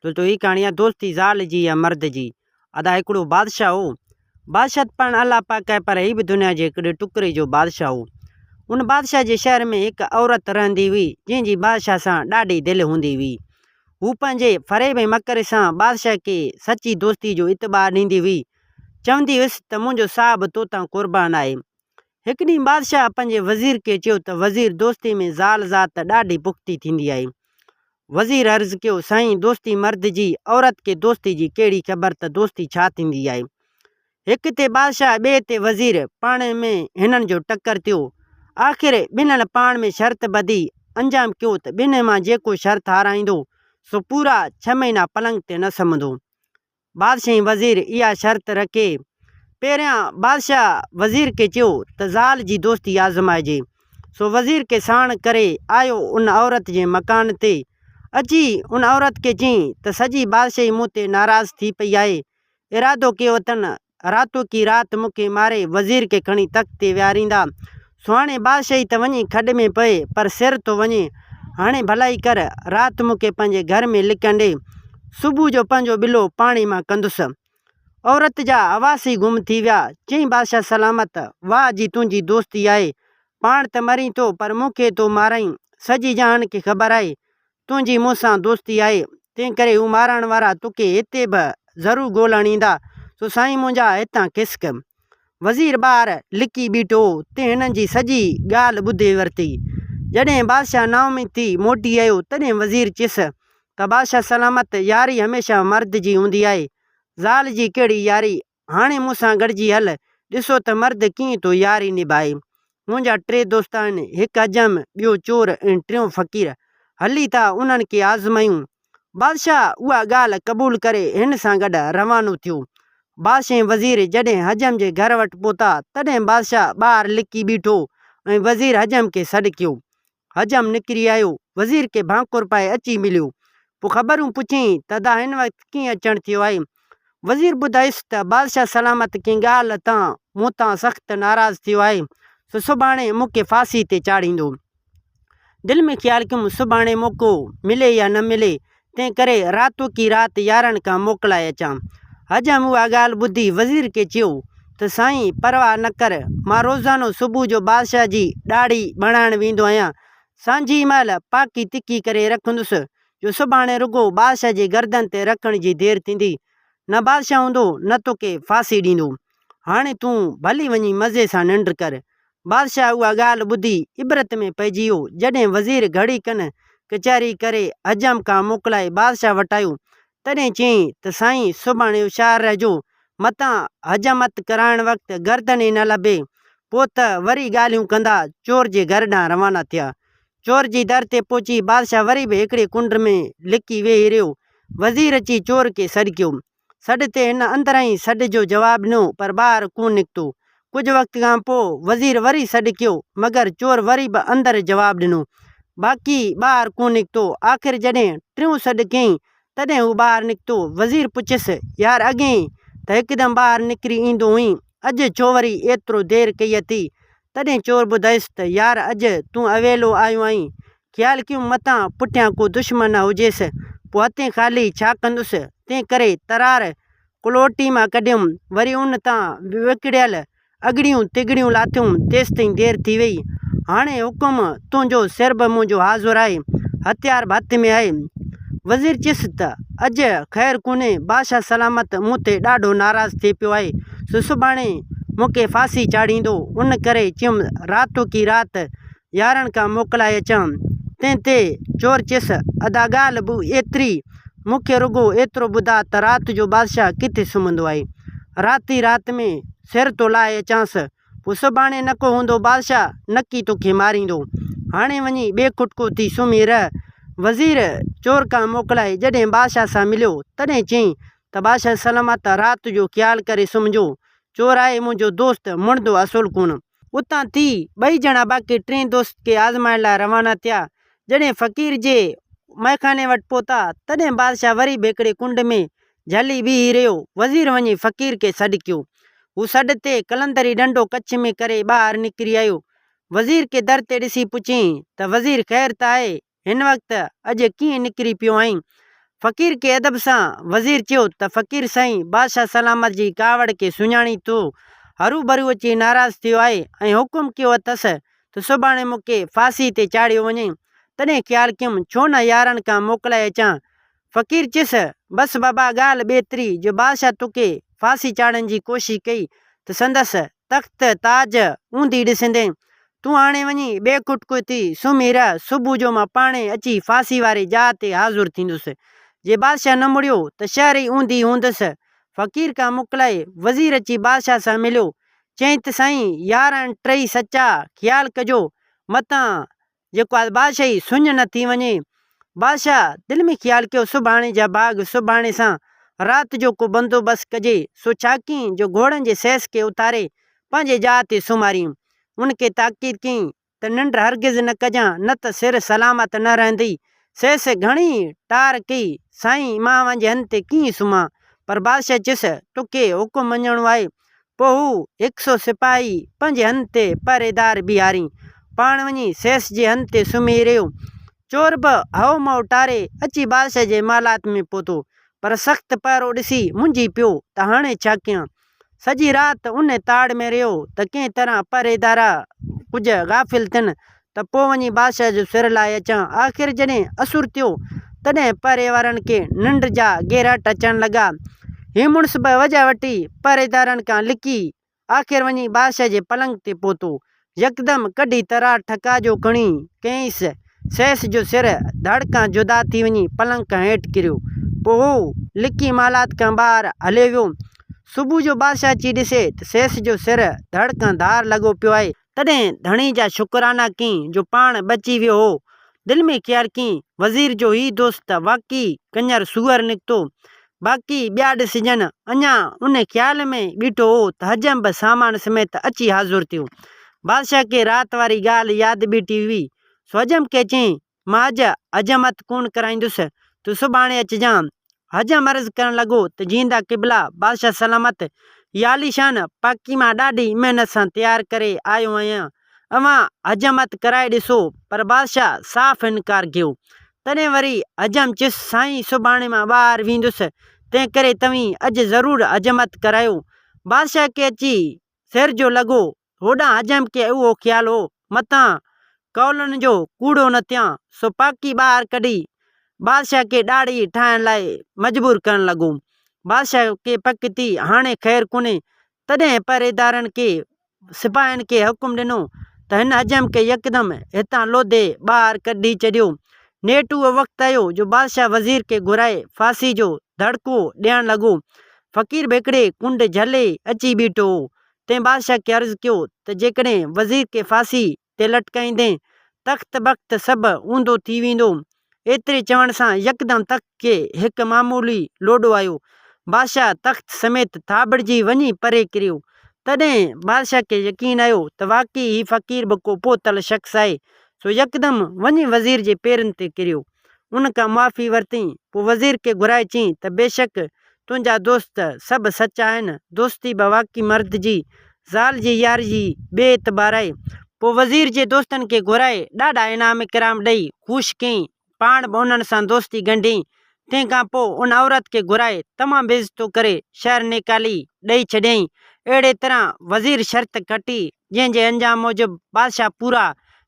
दोस्तों ही कहानी आहे दोस्ती ज़ाल जी या मर्द जी। अदा हिकिड़ो बादशाह हो। बादशाह पाण अल्लाह पाक आहे, पर ही भी दुनिया जे हिकिड़े टुकड़े जो बादशाह हो। उन बादशाह जे शहर में एक औरत रहंदी हुई जंहिंजी बादशाह सां ॾाढी दिलि हूंदी हुई। हू पंहिंजे फ़रेब ऐं मकर सां बादशाह खे सची दोस्ती जो इतबार ॾींदी हुई। चवंदी हुअसि त मुंहिंजो साहब तो तां क़ुर्बान आहे। हिकु ॾींहुं बादशाह पंहिंजे वज़ीर खे चयो त वज़ीर, दोस्ती में ज़ाल ज़ात ॾाढी पुख़्ती थींदी आहे। वज़ीर अर्ज़ु कयो, साईं, दोस्ती मर्द जी, औरत खे दोस्ती जी कहिड़ी ख़बर त दोस्ती छा थींदी आहे। हिक ते बादशाह, ॿिए ते वज़ीर पाण में हिननि जो टकर थियो। आख़िर ॿिन्हिनि पाण में शर्त ॿधी अंजाम कयो त ॿिन्ही मां जेको शर्त हाराईंदो सो पूरा 6 महीना पलंग ते न सुम्हंदो। बादशाह वज़ीर इहा शर्त रखे। पहिरियां बादशाह वज़ीर खे चयो त ज़ाल जी दोस्ती आज़माइजे। सो वज़ीर खे साण करे आयो उन औरत जे मकान ते। अची उन औरत खे चई त सॼी बादशाही मूं ते नाराज़ थी पई आहे। इरादो कयो अथनि रातो की रात मूंखे मारे वज़ीर खे खणी तख़्त ते विहारींदा। सो हाणे बादशाही त वञी खॾ में पए, पर सिर थो वञे। हाणे भलाई कर, राति मूंखे पंहिंजे घर में लिकंडे, सुबुह जो पंहिंजो बिलो पाणी मां कंदुसि। औरत जा आवास ई गुम थी विया। चई बादशाह सलामत, वाह जी तुंहिंजी दोस्ती आहे। पाण त मरी थो, पर मूंखे तो माराई। सॼी जहान खे ख़बर आहे तुंहिंजी मूंसां दोस्ती आहे, तंहिं करे हू मारण वारा तोखे हिते बि ज़रूरु ॻोल्हण ईंदा। सो साईं मुंहिंजा हितां खिसक। वज़ीर ॿाहिरि लिकी बीठो ते हिननि जी सॼी ॻाल्हि ॿुधे वरिती। जॾहिं बादशाह नाउमीद थी मोटी आयो, तॾहिं वज़ीर चयुसि त बादशाह सलामत, यारी हमेशह मर्द जी हूंदी आहे, ज़ाल जी कहिड़ी यारी। हाणे मूंसां गॾिजी हल, ॾिसो त मर्द कीअं थो यारी निभाए। मुंहिंजा 3 दोस्त आहिनि, हिकु अजम, ॿियो चोर ऐं टियों फ़क़ीर। हली था उन्हनि खे आज़मायूं। बादशाह उहा ॻाल्हि क़बूल करे हिन सां गॾु रवानो थियो। बादशाह वज़ीर जॾहिं हजम जे घर वटि पहुता, तॾहिं बादशाह ॿाहिरि लिकी बीठो ऐं वज़ीर हजम खे सॾु कयो। हजम निकिरी आयो, वज़ीर खे भांकुर पाए अची मिलियो। पोइ ख़बरूं पुछियईं त दा हिन वक़्तु कीअं अचणु थियो आहे। वज़ीर ॿुधायुसि त बादशाह सलामत कंहिं ॻाल्हि तां मूं तां सख़्तु नाराज़ थियो आहे। सो सुभाणे मूंखे फांसी ते चाढ़ींदो। दिलि में ख़्यालु कयुमि सुभाणे मौक़ो मिले या न मिले, तंहिं करे रातो की राति यारनि खां मोकिलाए अचां। हजम उहा ॻाल्हि ॿुधी वज़ीर खे चयो त साईं, परवाह न कर, मां रोज़ानो सुबुह जो बादशाह जी ॾाढ़ी बणाइण वेंदो आहियां। सांझी महिल पाकी तिकी करे रखंदुसि, जो सुभाणे रुगो बादशाह जे गर्दन ते रखण जी देरि थींदी। न बादशाह हूंदो, न तोखे फांसी ॾींदो। हाणे तूं भली वञी मज़े सां निंड कर। बादशाह उहा ॻाल्हि ॿुधी इबरत में पइजी वियो। जॾहिं वज़ीर घड़ी कन कचहरी करे हजम खां मोकिलाए बादशाह वटि आयो, तॾहिं चयईं त साईं, सुभाणे होशियारु रहिजो, मतां हजमत कराइण वक़्तु गर्दन ई न लभे, पोइ त वरी ॻाल्हियूं कंदा। चोर जे घर ॾांहुं रवाना थिया। चोर जी दर ते पहुची बादशाह वरी बि हिकिड़े कुंड में लिकी वेही रहियो। वज़ीर अची चोर खे सॾु कयो। सॾ ते हिन अंदरां ई सॾ जो जवाबु ॾिनो, पर ॿाहिरि कोन निकितो। कुझु वक़्त खां पोइ वज़ीर वरी सॾु कयो, मगर चोर वरी बि अंदरि जवाबु ॾिनो, बाक़ी ॿाहिरि कोन निकितो। आख़िर जॾहिं टियों सॾु कयईं, तॾहिं हू ॿाहिरि निकितो। वज़ीर पुछियसि, यार अॻे त हिकदमि ॿाहिरि निकिरी ईंदो हुई, अॼु छो वरी एतिरो देरि कई अथई। तॾहिं चोर ॿुधायुसि त यार, अॼु तूं अवेलो आयो आहीं। ख़्यालु कयूं मतां पुठियां को दुश्मन न हुजेसि, पोइ हथे ख़ाली छा कंदुसि। तंहिं करे तरार कुलोटी मां कढियुमि, वरी उन तां विकिड़ियल अगड़ियूं तिगड़ियूं लाथियूं, तेसिताईं देरि थी वई। हाणे हुकुम, तुंहिंजो सिर बि मुंहिंजो हाज़ुर आहे, हथियार बि हथ में आहे। वज़ीर चयुसि त अॼु ख़ैरु कोन्हे, बादशाह सलामत मूं ते ॾाढो नाराज़ थिए पियो आहे। सो सुभाणे मूंखे फांसी चाढ़ींदो। उन करे चयुमि रातो की राति यारनि खां मोकिलाए अचां। तंहिं ते चोर चयुसि, अदा ॻाल्हि बि एतिरी, मूंखे रुगो एतिरो ॿुधा त राति जो बादशाह किथे सुम्हंदो आहे। राति राति में सिर थो लाहे अचांसि, पोइ सुभाणे न को हूंदो बादशाह नकी तोखे मारींदो। हाणे वञी ॿिए खुटको थी सुम्ही रह। वज़ीर चोर खां मोकिलाए जॾहिं बादशाह सां मिलियो, तॾहिं चयईं त बादशाह सलामत, राति जो ख़्यालु करे सुम्हिजो। चोर आहे मुंहिंजो दोस्त, मुणंदो असुल कोन। उतां थी 2 ॼणा बाक़ी 3 दोस्त खे आज़माइण लाइ रवाना थिया। जॾहिं फ़क़ीर जे मैखाने वटि पहुता, तॾहिं बादशाह वरी बि हिकिड़े कुंड में झली बीही रहियो। वज़ीर वञी फ़क़ीर खे सॾु कयो। हू सॾ ते कलंदरी डंडो कच्छ में करे ॿाहिरि निकिरी आयो। वज़ीर खे दर ते ॾिसी पुछियईं त वज़ीर ख़ैरु त आहे, हिन वक़्तु अॼु कीअं निकिरी पियो आहीं। फ़क़ीर के अदब सां वज़ीर चयो त फ़क़ीर साईं, बादशाह सलामत जी कावड़ खे सुञाणी तो हरू भरू अची नाराज़ थियो आहे ऐं हुकुम कयो अथसि त सुभाणे मूंखे फांसी ते चाढ़ियो वञे। तॾहिं ख़्यालु कयुमि छो न यारनि खां मोकिलाए अचां। फ़क़ीर चयुसि, बसि बाबा ॻाल्हि ॿेतरी जो बादशाह तोखे फांसी चाढ़ण जी कोशिशि कई त संदसि तख़्त ताज ऊंधी ॾिसंदे तूं हाणे वञी बेखुटको थी सुम्ही रह। सुबुह जो मां पाणे अची फांसी वारे जाइ ते हाज़ुरु थींदुसि। जे बादशाह न मुड़ियो त शहर ई ऊंधी हूंदसि। फ़क़ीर खां मोकिलाए वज़ीर अची बादशाह सां मिलियो। चई त साईं, यारनि टई सचा ख़्यालु कजो मतां जेको आहे बादशाही सुञ न थी वञे। बादशाह दिलि में ख़्यालु कयो सुभाणे जा भाग सुभाणे सां राति जो को बंदोबस्तु कजे। सो छा कयईं जो घोड़नि जे सैस खे उतारे पंहिंजे जाइ ते सुम्हारियईं। उनखे ताक़ीद कयईं त निंड हरगिज़ न कजां न त सिर सलामत न रहंदी। सैस घणी टार कई, साईं मां पंहिंजे हंध ते कीअं सुम्हां। पर बादशाह चयुसि तोखे हुकुम मञणो आहे। पोइ हू 100 सिपाही पंहिंजे हंध ते पहरेदार बीहारियईं। पाण वञी सैस जे हंध ते सुम्ही रहियो। चोर बि हओ मओ टारे अची बादशाह जे मालात में पहुतो, पर सख़्तु पहिरो ॾिसी मुंझी पियो त हाणे छा कयां। सॼी राति उन ताड़ में रहियो त कंहिं तरह पहरेदारा कुझु गाफ़िल थियनि त पोइ वञी बादशाह जो सिर लाहे अचां। आख़िर जॾहिं असुर थियो तॾहिं पहरे वारनि खे निंड जा गेरहट अचणु लॻा। हीउ मुड़ुस बि वजह वठी पहरेदारनि खां लिकी आख़िर वञी बादशाह जे पलंग ते पहुतो। यकदमि कढी तरार ठका जो खणी कयईंसि। सैस जो सिर धड़ खां जुदा थी वञी पलंग खां हेठि किरियो। पोइ हू लिकी मालात खां ॿाहिरि हलियो वियो। सुबुह जो बादशाह अची ॾिसे त सैस जो सिर धड़ खां धार लॻो पियो आहे। तॾहिं धणी जा शुकराना कयईं जो पाण बची वियो हो। दिलि में ख़्यालु कयईं वज़ीर जो ही दोस्त वाक़ई कंजर सूअर निकितो। बाक़ी ॿिया ॾिसजनि। अञा उन ख़्याल में बीठो हो त हजम बि सामान समेत अची हाज़ुरु थियो। बादशाह खे राति वारी ॻाल्हि यादि बीठी हुई। सो हजम खे चयईं मां अॼु हजमत कोन कराईंदुसि, तूं सुभाणे अचिजांइ। हजम अर्ज़ु करणु लॻो त जींदा क़िबला बादशाह सलामत, इहा आलीशान पाकी मां ॾाढी महिनत सां तयारु करे आयो आहियां। अवां हजमत कराए ॾिसो। पर बादशाह साफ़ इनकार कयो। तॾहिं वरी हजम चयुसि साईं, सुभाणे मां ॿाहिरि वेंदुसि, तंहिं करे तव्हीं अॼु ज़रूरु हजमत करायो। बादशाह खे अची सिर जो लॻो। होॾां हजम खे उहो ख़्यालु हो मतां कौलनि जो कूड़ो न थियां। सो पाकी ॿाहिरि कढी बादशाह खे ॾाढ़ी ठाहिण लाइ मजबूर करणु लॻो। बादशाह खे पक थी हाणे ख़ैरु कोन्हे। तॾहिं पहरेदारनि खे सिपाहियुनि खे हुकुम ॾिनो त हिन हजम खे यकदमि हितां लोधे ॿाहिरि कढी छॾियो। नेठि उहो वक़्तु आयो जो बादशाह वज़ीर खे घुराए फांसी जो दड़को ॾियणु लॻो। फ़क़ीर बि हिकिड़े कुंड झले अची बीठो हो। तंहिं बादशाह खे अर्ज़ु कयो त जेकॾहिं वज़ीर खे फांसी ते लटकाईंदे तख़्त बख़्त सभु ऊंधो थी वेंदो। एतिरे चवण सां यकदमि तख़्त खे हिकु मामूली लोॾो आयो। बादशाह तख़्त समेत थाबड़िजी वञी परे किरियो। तॾहिं बादशाह खे यकीन आयो त वाक़ई ही फ़क़ीर बि को पोतल शख़्स आहे। सो यकदमि वञी वज़ीर जे पेरनि ते किरियो। उन खां माफ़ी वरितईं। पोइ वज़ीर खे घुराए चयईं त बेशक तुंहिंजा दोस्त सभु सचा आहिनि। दोस्ती बि वाक़ई मर्द जी ज़ाल जी यारी जी बेएतबार आहे। पोइ वज़ीर जे दोस्तनि खे घुराए ॾाढा इनाम इकराम ॾेई ख़ुशि कयईं। पाण बि उन्हनि सां दोस्ती ॻंढियईं। तंहिंखां पोइ उन औरत खे घुराए तमामु बेइज़तो करे शहर निकाली ॾेई छॾियईं। अहिड़े तरह वज़ीर शर्त खटी जंहिंजे अंजाम मूजिबि बादशाह पूरा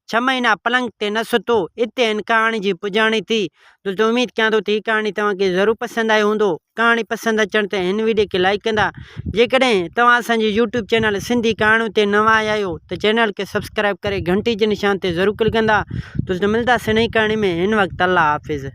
6 महीना पलंग ते न सुतो। इते हिन कहाणी जी पुॼाणी थी। दोस्तों उमेद कयां थो त हीअ कहाणी तव्हांखे ज़रूरु पसंदि आयो हूंदो। कहाणी पसंदि अचण ते हिन वीडियो खे लाइक कंदा। जेकॾहिं तव्हां असांजे यूट्यूब चैनल सिंधी कहाणियूं ते नवां आया आहियो त चैनल खे सब्सक्राइब करे घंटी जे निशान ते ज़रूरु क्लिक कंदा। दोस्तों मिलंदासीं नई कहाणी में। हिन वक़्तु अल्लाह हाफ़िज़।